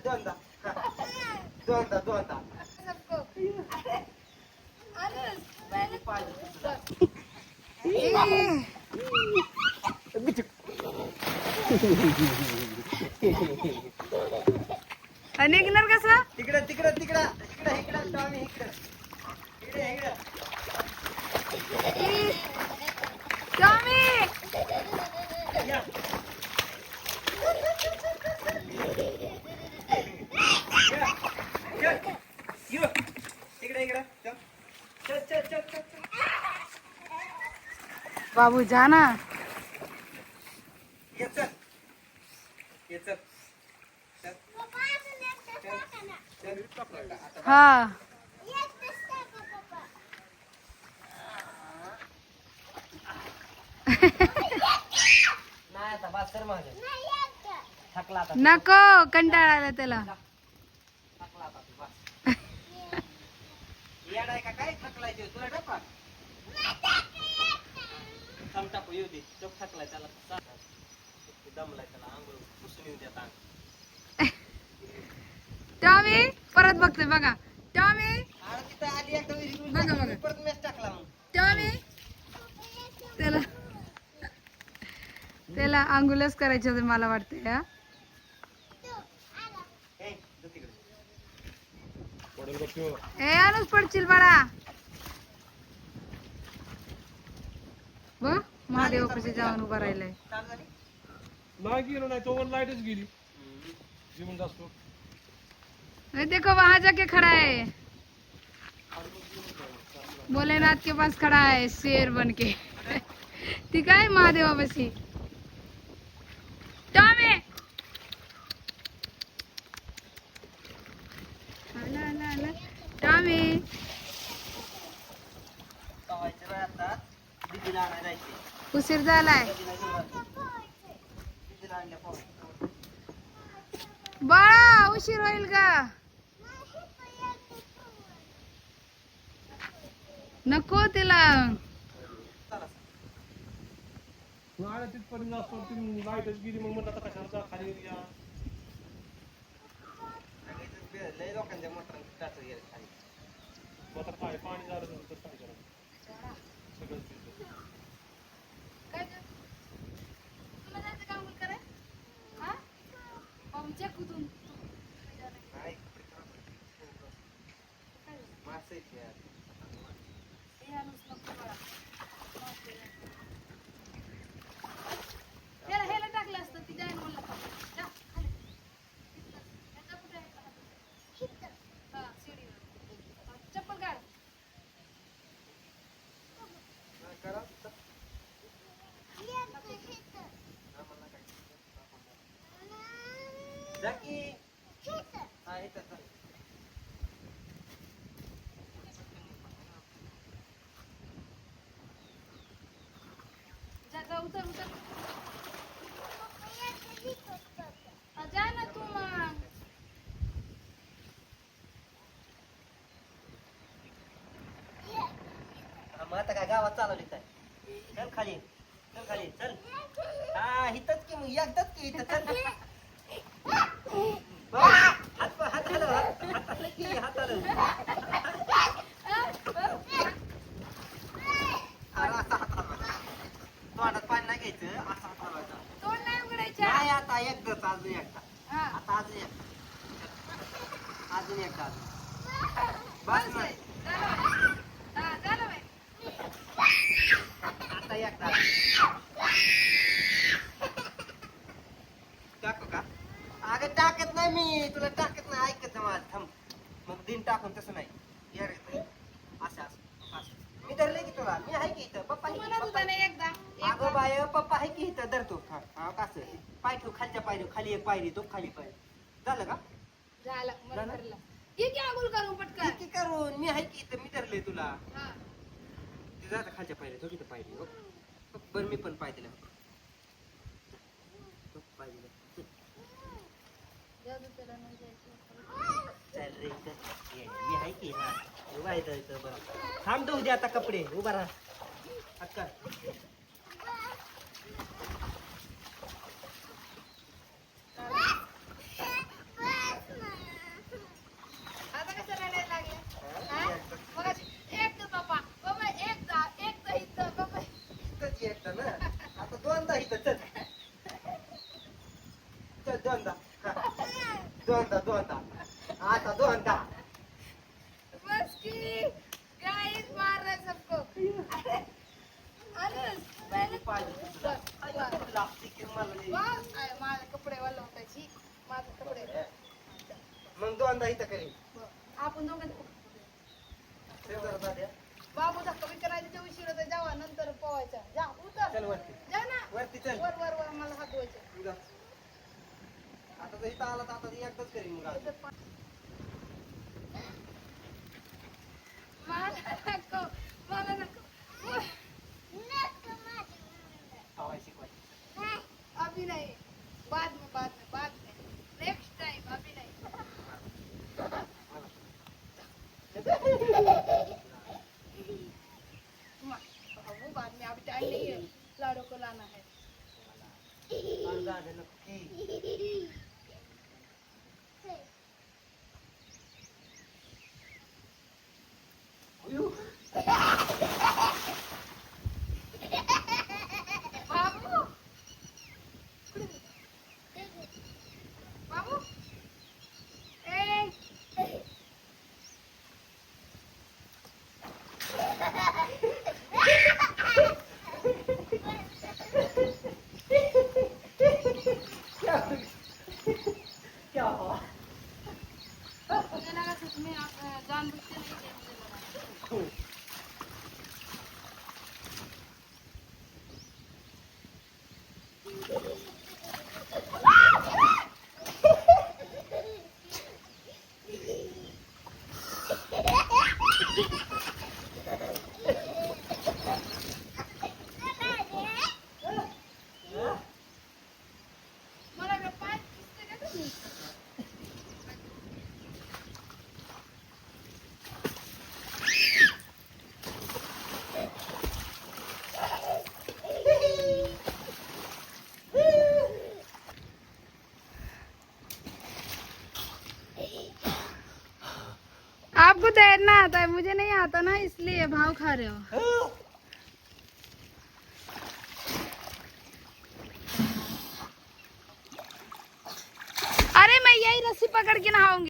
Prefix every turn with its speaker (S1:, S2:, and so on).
S1: दोनदा दोनदा दोनदा
S2: सबको अरे पहले निघणार कसा
S1: तिकडं तिकडं तिकडं इकडं इकडं टॉमी इकडं इकडे इकडं
S2: टॉमी
S1: या इकडे इकडं चल चल चल चल
S2: बाबू जा ना
S1: ये चल ये चल
S2: हा
S1: नाही आता बस कर माझं थकला आता
S2: नको कंटाळा आला त्याला
S1: थकला आता तू बस येडाय का काय थकलाय ते तुला डपा थांब टाकू येऊ दे चोप थकलाय त्याला दमलाय त्याला आंघोळ पुसून येऊ द्या तांग
S2: टॉमी परत बघते बघा टॉमी
S1: अरे तिथं आली एकदा विहिरीत
S2: बघा, बघा.
S1: परत मॅच टाकला मग
S2: टॉमी त्याला त्याला अंघोळच करायचे होते मला वाटते हा
S1: ए जा तिकडे
S2: ए अनुज पडशील बाळा बघ महादेव कशी जाऊन उभा राहिलाय
S1: चालू झाली
S3: नाही गेलो नाही तो लाईटच गेली जीवन जास्त
S2: नहीं देखो वहां जाके खड़ा है भोलेनाथ के पास खड़ा है शेर बन के ठीक है महादेवा बसी टॉमी आला आला आला टॉमी
S1: पवायचं बाय आता दीदीला आणायला जायचे
S2: उशीर झालाय
S1: दीदीला आणल्या पवायचं
S2: बाळा उशीर होईल का नको तिला
S1: चला
S3: नाही तिथपर्यंत असतो ती लाईटच गेली मग म्हणलं आता कशाला जा खाली या
S1: लय लोकांच्या मोटर टाच गेले खाली
S3: मग आता काय पाणी झालं तर काय करायचं सगळं तिथं.
S2: काय ग? तुला जायचं काम कराय हा आमच्या कुठून
S1: नाही मासे आहेत यार.
S2: त्याला ह्याला टाकलं असतं ती जाईन म्हणलं जा खाली ह्याचा कुठे आहे हा शिडीवर चप्पल काढ
S1: करा जा की हा इथं चल
S2: जा जा उतर उतर जा ना तू मग
S1: मग आता काय गावात चालवली काय चल खाली चल हा इथंच की मग एकदाच की इथं चल हात हात हलव हात हलव की हात हलव असा हात हलवायचा तोंडात पाणी नाही घ्यायचं असा हात हलवायचा
S2: तोंड नाही उघडायच्या
S1: नाही आता एकदाच अजून एकदा
S2: हा
S1: आता अजून एकदा अजून एकदा बस नाही
S2: झालं बाई
S1: आता एकदा टाकू का अगं टाकत नाही मी तुला टाकत नाही ऐकत नाही माझं थांब मग दिन टाकून तसं नाही या रे ताई. असं असं असं मी धरले की तुला मी आहे की इथं पप्पा आहे की,
S2: म्हणत होता
S1: पप्पा
S2: ना एकदा
S1: अगं बाय पप्पा आहे की इथं धरतो हा हा कसं पाय ठेव खालच्या पायरी खाली एक पायरी तो खाली पायरी झालं का
S2: झालं मला
S1: झालं?
S2: भरलं ये की आगुल करून पटकन
S1: किती करून मी आहे की इथं मी धरले तुला
S2: हा
S1: ते जाता खालच्या पायरी तो तिथं पायरी हो बरं मी पण पाय दिला पाय दिला
S2: जाऊ दे त्याला नाही जायचं.
S1: चल रे इथं ये, मी आहे की हा उभा आहे इथं बरं थांब दे उद्या आता कपडे उभा राहा अक्का दोनदा दोनदा आता दोनदा
S2: बस की गाइस मार रहा है सबको अरे अरे पहले
S1: लागते की मला लई.
S2: बस आहे, माझे कपडे वाला होताची माझे कपडे
S1: मग दोनदा इथं करीन
S2: आपण दोघांचे
S1: शेजार दाद्या
S2: बाबू धक्का विचारायचं ते उशीर होता जावा नंतर पोवायचा जा उतर
S1: चल वरती
S2: जा ना
S1: वरती चल
S2: वर वर वर मला हात धुवायचे
S1: जा. आता जर इथं आला तर आता एकदाच करीन मग आज.
S2: मला नको
S1: हवाय शिकवाय
S2: अभी नहीं बाद में नेक्स्ट टाइम अभी नहीं बाबू बाद में अभी टाइम नहीं है लाड़ू को लाना है
S1: दाद्या नक्की उयू.
S2: बाबू बाबू ए
S1: क्या हुआ
S2: मुझे लगा सच में आप जानबूझ के नहीं किया मुझे लगा मला काय पाय दिसते का तुम्ही आपको तैरना आता है मुझे नहीं आता ना इसलिए भाव खा रहे हो अरे मैं यही रस्सी पकड़ के नहाऊंगी